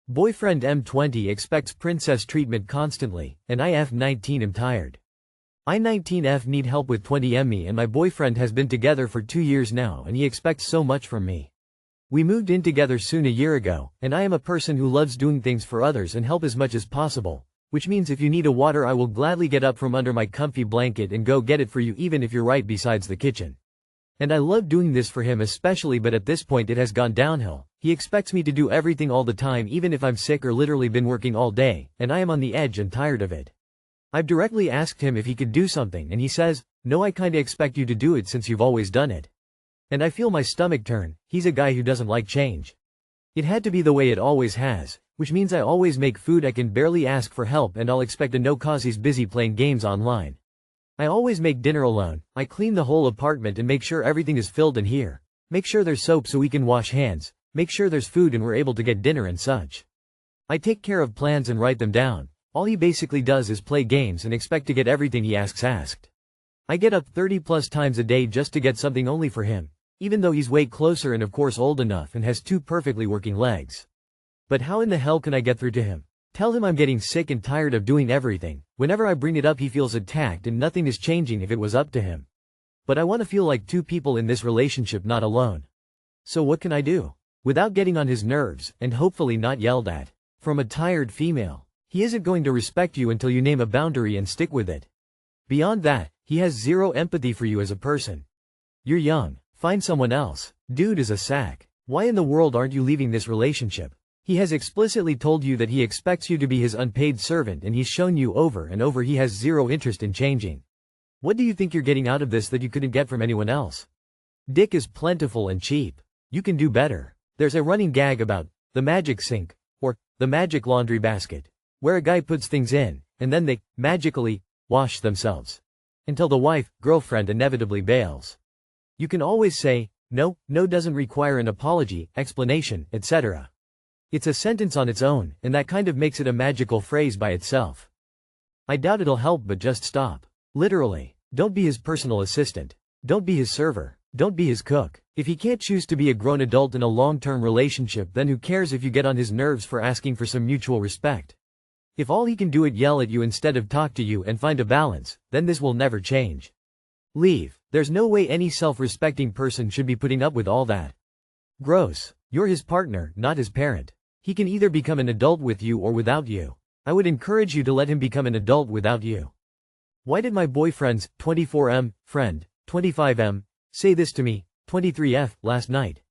Boyfriend M20 expects princess treatment constantly, and I F19 am tired. I 19F need help with 20ME and my boyfriend has been together for 2 years now and he expects so much from me. We moved in together soon a year ago, and I am a person who loves doing things for others and help as much as possible, which means if you need a water I will gladly get up from under my comfy blanket and go get it for you even if you're right besides the kitchen. And I love doing this for him especially, but at this point it has gone downhill. He expects me to do everything all the time even if I'm sick or literally been working all day, and I am on the edge and tired of it. I've directly asked him if he could do something and he says, "No, I kinda expect you to do it since you've always done it." And I feel my stomach turn. He's a guy who doesn't like change. It had to be the way it always has, which means I always make food, I can barely ask for help and I'll expect a no cause he's busy playing games online. I always make dinner alone, I clean the whole apartment and make sure everything is filled in here. Make sure there's soap so we can wash hands, make sure there's food and we're able to get dinner and such. I take care of plans and write them down. All he basically does is play games and expect to get everything he asks asked. I get up 30 plus times a day just to get something only for him, even though he's way closer and of course old enough and has 2 perfectly working legs. But how in the hell can I get through to him? Tell him I'm getting sick and tired of doing everything. Whenever I bring it up he feels attacked and nothing is changing if it was up to him. But I want to feel like 2 people in this relationship, not alone. So what can I do? Without getting on his nerves, and hopefully not yelled at. From a tired female. He isn't going to respect you until you name a boundary and stick with it. Beyond that, he has 0 empathy for you as a person. You're young. Find someone else. Dude is a sack. Why in the world aren't you leaving this relationship? He has explicitly told you that he expects you to be his unpaid servant and he's shown you over and over he has 0 interest in changing. What do you think you're getting out of this that you couldn't get from anyone else? Dick is plentiful and cheap. You can do better. There's a running gag about the magic sink, or the magic laundry basket, where a guy puts things in, and then they magically wash themselves. Until the wife, girlfriend inevitably bails. You can always say, no doesn't require an apology, explanation, etc. It's a sentence on its own, and that kind of makes it a magical phrase by itself. I doubt it'll help, but just stop. Literally. Don't be his personal assistant. Don't be his server. Don't be his cook. If he can't choose to be a grown adult in a long-term relationship, then who cares if you get on his nerves for asking for some mutual respect? If all he can do is yell at you instead of talk to you and find a balance, then this will never change. Leave. There's no way any self-respecting person should be putting up with all that. Gross. You're his partner, not his parent. He can either become an adult with you or without you. I would encourage you to let him become an adult without you. Why did my boyfriend's 24M friend, 25M, say this to me, 23F, last night?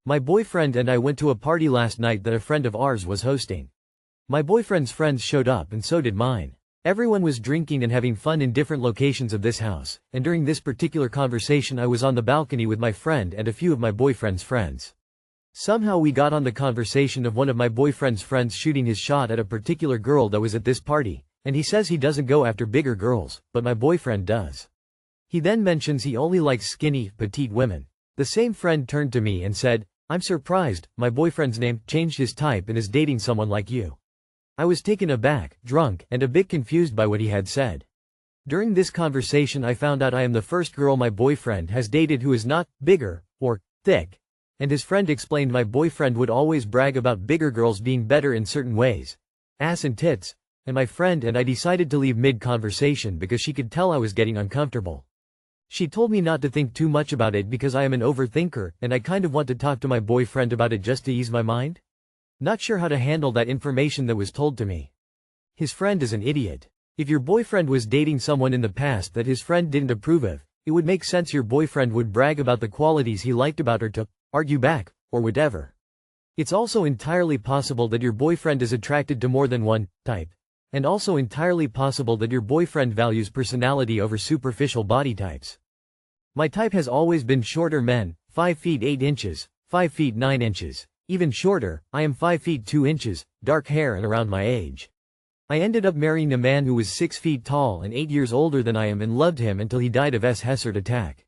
My boyfriend and I went to a party last night that a friend of ours was hosting. My boyfriend's friends showed up and so did mine. Everyone was drinking and having fun in different locations of this house, and during this particular conversation I was on the balcony with my friend and a few of my boyfriend's friends. Somehow we got on the conversation of one of my boyfriend's friends shooting his shot at a particular girl that was at this party, and he says he doesn't go after bigger girls, but my boyfriend does. He then mentions he only likes skinny, petite women. The same friend turned to me and said, "I'm surprised, my boyfriend's name changed his type and is dating someone like you." I was taken aback, drunk, and a bit confused by what he had said. During this conversation I found out I am the first girl my boyfriend has dated who is not bigger or thick. And his friend explained my boyfriend would always brag about bigger girls being better in certain ways. Ass and tits. And my friend and I decided to leave mid-conversation because she could tell I was getting uncomfortable. She told me not to think too much about it because I am an overthinker and I kind of want to talk to my boyfriend about it just to ease my mind. Not sure how to handle that information that was told to me. His friend is an idiot. If your boyfriend was dating someone in the past that his friend didn't approve of, it would make sense your boyfriend would brag about the qualities he liked about her to argue back, or whatever. It's also entirely possible that your boyfriend is attracted to more than one type. And also entirely possible that your boyfriend values personality over superficial body types. My type has always been shorter men, 5 feet 8 inches, 5 feet 9 inches. Even shorter, I am 5 feet 2 inches, dark hair and around my age. I ended up marrying a man who was 6 feet tall and 8 years older than I am and loved him until he died of Hazard attack.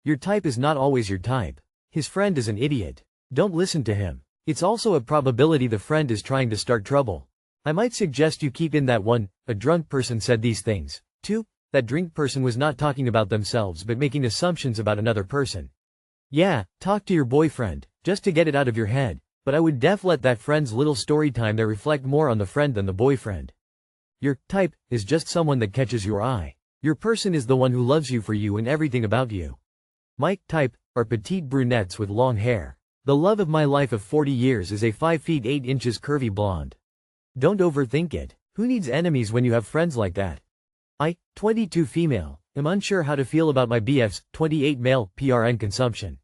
Your type is not always your type. His friend is an idiot. Don't listen to him. It's also a probability the friend is trying to start trouble. I might suggest you keep in that 1, a drunk person said these things. 2, that drink person was not talking about themselves but making assumptions about another person. Yeah, talk to your boyfriend, just to get it out of your head, But I would def let that friend's little story time there reflect more on the friend than the boyfriend. Your type is just someone that catches your eye. Your person is the one who loves you for you and everything about you. My type are petite brunettes with long hair. The love of my life of 40 years is a 5 feet 8 inches curvy blonde. Don't overthink it. Who needs enemies when you have friends like that? I, 22 female, am unsure how to feel about my BF's 28 male PRN consumption.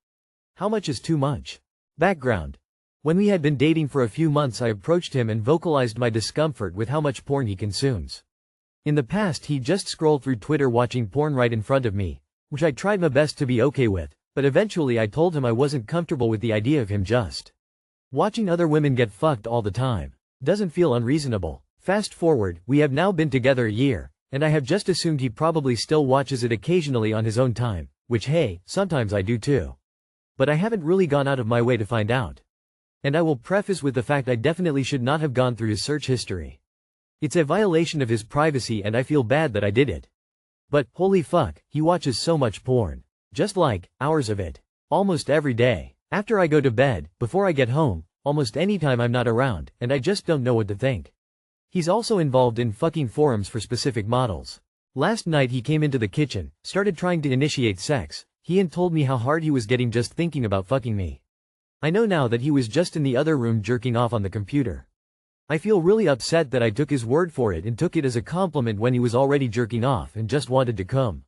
How much is too much? Background. When we had been dating for a few months, I approached him and vocalized my discomfort with how much porn he consumes. In the past, he just scrolled through Twitter watching porn right in front of me, which I tried my best to be okay with, but eventually I told him I wasn't comfortable with the idea of him just watching other women get fucked all the time. Doesn't feel unreasonable. Fast forward, we have now been together a year, and I have just assumed he probably still watches it occasionally on his own time, which hey, sometimes I do too. But I haven't really gone out of my way to find out. And I will preface with the fact I definitely should not have gone through his search history. It's a violation of his privacy and I feel bad that I did it. But, holy fuck, he watches so much porn. Just like, hours of it. Almost every day. After I go to bed, before I get home, almost any time I'm not around, and I just don't know what to think. He's also involved in fucking forums for specific models. Last night he came into the kitchen, started trying to initiate sex, and told me how hard he was getting just thinking about fucking me. I know now that he was just in the other room jerking off on the computer. I feel really upset that I took his word for it and took it as a compliment when he was already jerking off and just wanted to come.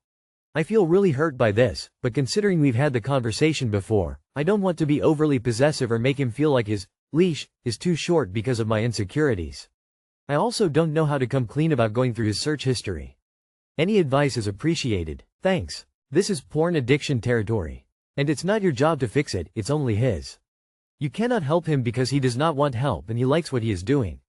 I feel really hurt by this, but considering we've had the conversation before, I don't want to be overly possessive or make him feel like his leash is too short because of my insecurities. I also don't know how to come clean about going through his search history. Any advice is appreciated. Thanks. This is porn addiction territory. And it's not your job to fix it, it's only his. You cannot help him because he does not want help and he likes what he is doing.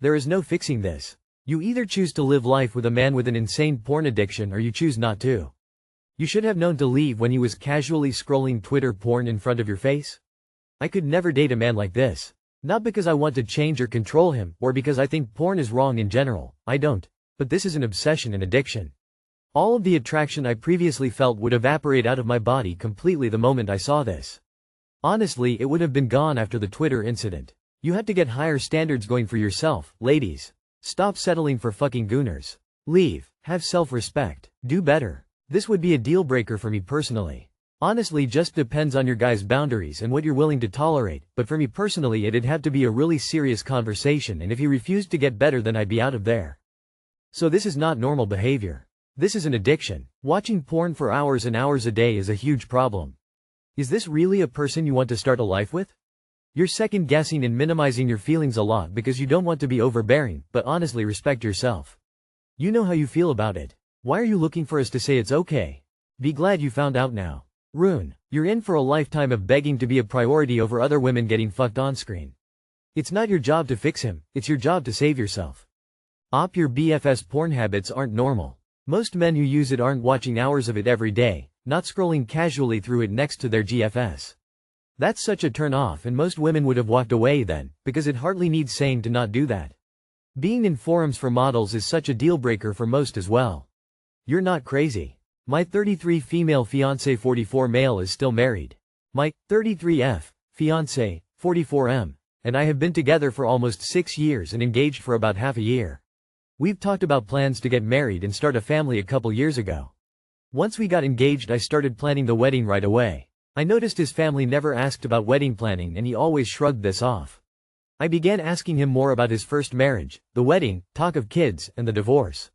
There is no fixing this. You either choose to live life with a man with an insane porn addiction or you choose not to. You should have known to leave when he was casually scrolling Twitter porn in front of your face. I could never date a man like this. Not because I want to change or control him, or because I think porn is wrong in general, I don't. But this is an obsession and addiction. All of the attraction I previously felt would evaporate out of my body completely the moment I saw this. Honestly, it would have been gone after the Twitter incident. You have to get higher standards going for yourself, ladies. Stop settling for fucking gooners. Leave. Have self-respect. Do better. This would be a deal breaker for me personally. Honestly, just depends on your guy's boundaries and what you're willing to tolerate, but for me personally it'd have to be a really serious conversation, and if he refused to get better then I'd be out of there. So this is not normal behavior. This is an addiction. Watching porn for hours and hours a day is a huge problem. Is this really a person you want to start a life with? You're second guessing and minimizing your feelings a lot because you don't want to be overbearing, but honestly respect yourself. You know how you feel about it. Why are you looking for us to say it's okay? Be glad you found out now. Rune, you're in for a lifetime of begging to be a priority over other women getting fucked on screen. It's not your job to fix him, it's your job to save yourself. Your BF's porn habits aren't normal. Most men who use it aren't watching hours of it every day, not scrolling casually through it next to their GFS. That's such a turn off, and most women would have walked away then, because it hardly needs saying to not do that. Being in forums for models is such a deal breaker for most as well. You're not crazy. My 33 female fiancé 44 male is still married. My 33F fiancé 44M and I have been together for almost 6 years and engaged for about half a year. We've talked about plans to get married and start a family a couple years ago. Once we got engaged, I started planning the wedding right away. I noticed his family never asked about wedding planning and he always shrugged this off. I began asking him more about his first marriage, the wedding, talk of kids, and the divorce.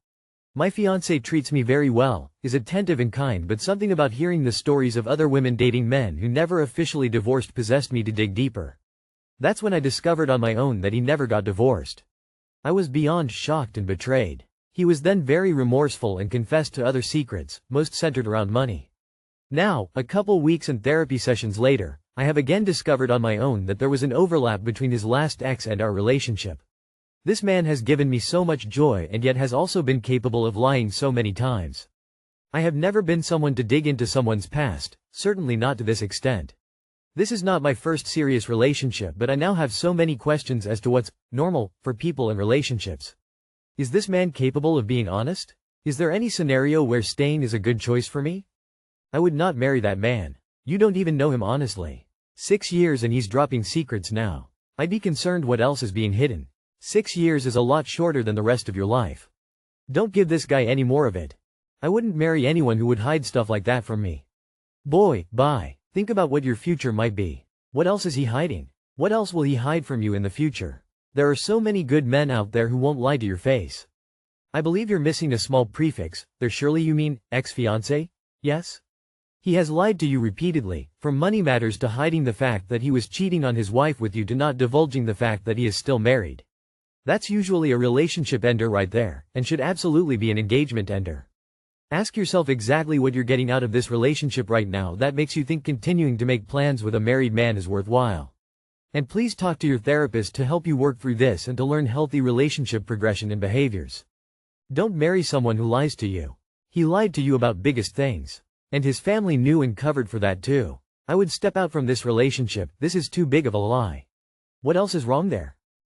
My fiancé treats me very well, is attentive and kind, but something about hearing the stories of other women dating men who never officially divorced possessed me to dig deeper. That's when I discovered on my own that he never got divorced. I was beyond shocked and betrayed. He was then very remorseful and confessed to other secrets, most centered around money. Now, a couple weeks and therapy sessions later, I have again discovered on my own that there was an overlap between his last ex and our relationship. This man has given me so much joy and yet has also been capable of lying so many times. I have never been someone to dig into someone's past, certainly not to this extent. This is not my first serious relationship, but I now have so many questions as to what's normal for people in relationships. Is this man capable of being honest? Is there any scenario where staying is a good choice for me? I would not marry that man. You don't even know him honestly. 6 years and he's dropping secrets now. I'd be concerned what else is being hidden. 6 years is a lot shorter than the rest of your life. Don't give this guy any more of it. I wouldn't marry anyone who would hide stuff like that from me. Boy, bye. Think about what your future might be. What else is he hiding? What else will he hide from you in the future? There are so many good men out there who won't lie to your face. I believe you're missing a small prefix. There surely you mean, ex-fiancé? Yes? He has lied to you repeatedly, from money matters to hiding the fact that he was cheating on his wife with you to not divulging the fact that he is still married. That's usually a relationship ender right there, and should absolutely be an engagement ender. Ask yourself exactly what you're getting out of this relationship right now that makes you think continuing to make plans with a married man is worthwhile. And please talk to your therapist to help you work through this and to learn healthy relationship progression and behaviors. Don't marry someone who lies to you. He lied to you about biggest things. And his family knew and covered for that too. I would step out from this relationship. This is too big of a lie. What else is wrong there?